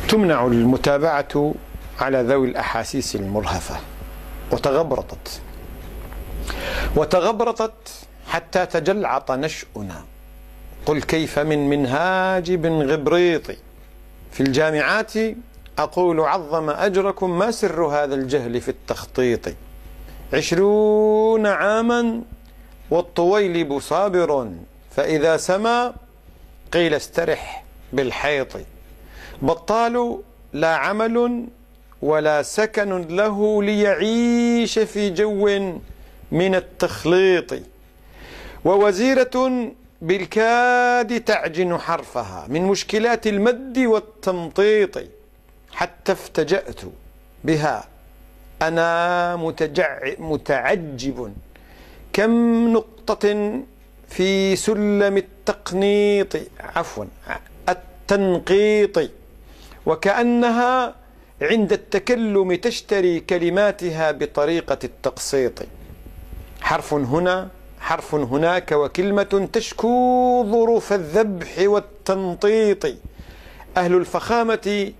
تمنع المتابعة على ذوي الأحاسيس المرهفة، وتغبرطت حتى تجلعط نشأنا. قل كيف من منهاج بن غبريط في الجامعات أقول عظم أجركم ما سر هذا الجهل في التخطيط. 20 عاما والطويلب صابر فإذا سما قيل استرح بالحيط. بطال لا عمل ولا سكن له ليعيش في جو من التخليط. ووزيرة بالكاد تعجن حرفها من مشكلات المد والتمطيط. حتى افتجأت بها أنا متعجب كم نقطة في سلم التنقيط وكأنها عند التكلم تشتري كلماتها بطريقة التقسيط. حرف هنا حرف هناك وكلمة تشكو ظروف الذبح والتنطيط. أهل الفخامة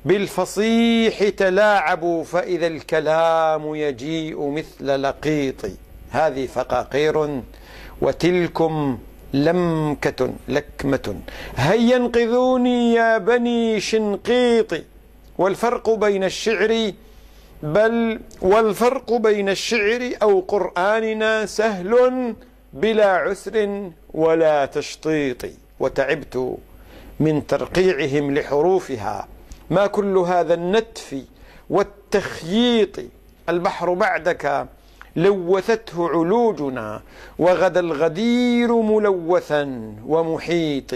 بالفصيح تلاعبوا فإذا الكلام يجيء مثل لقيط. هذه فقاقير وتلكم لكمة هيا انقذوني يا بني شنقيط. والفرق بين الشعر أو قرآننا سهل بلا عسر ولا تشطيط. وتعبت من ترقيعهم لحروفها ما كل هذا النتف والتخييط. البحر بعدك لوثته علوجنا وغدا الغدير ملوثا ومحيط.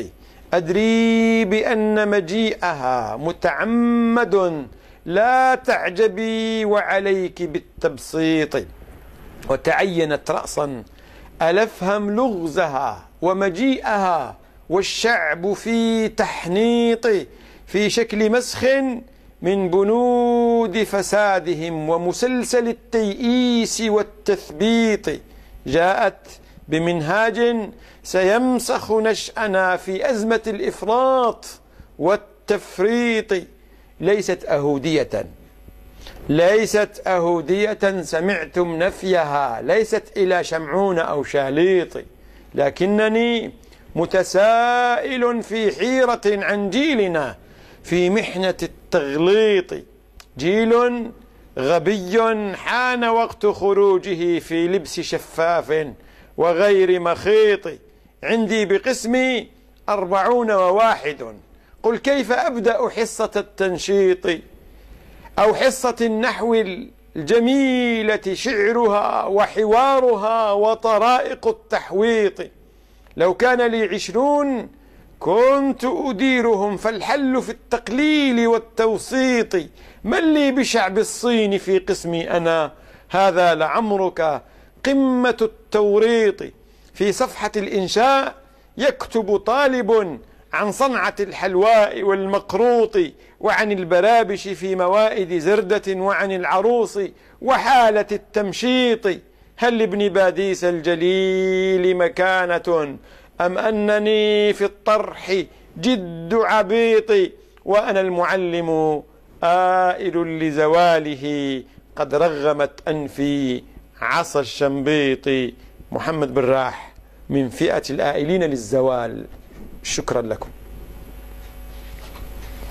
أدري بأن مجيئها متعمد لا تعجبي وعليك بالتبسيط. وتعينت رأسا ألفهم لغزها ومجيئها والشعب في تحنيط في شكل مسخ من بنود فسادهم ومسلسل التيئيس والتثبيط. جاءت بمنهاج سيمسخ نشأنا في أزمة الإفراط والتفريط. ليست أهودية سمعتم نفيها، ليست إلى شمعون أو شاليط، لكنني متسائل في حيرة عن جيلنا في محنة التغليط. جيل غبي حان وقت خروجه في لبس شفاف وغير مخيط. عندي بقسمي 41. قل كيف أبدأ حصة التنشيط أو حصة النحو الجميلة شعرها وحوارها وطرائق التحويط. لو كان لي 20 كنت أديرهم، فالحل في التقليل والتوسيط. من لي بشعب الصين في قسمي أنا؟ هذا لعمرك قمة التوريط. في صفحة الإنشاء يكتب طالب عن صنعة الحلواء والمقروط وعن البرابش في موائد زردة وعن العروس وحالة التمشيط. هل لابن باديس الجليل مكانة أم أنني في الطرح جد عبيط؟ وأنا المعلم آئل لزواله قد رغمت أنفي عصا الشنبيط. محمد بن راح من فئة الآئلين للزوال. شكرا لكم.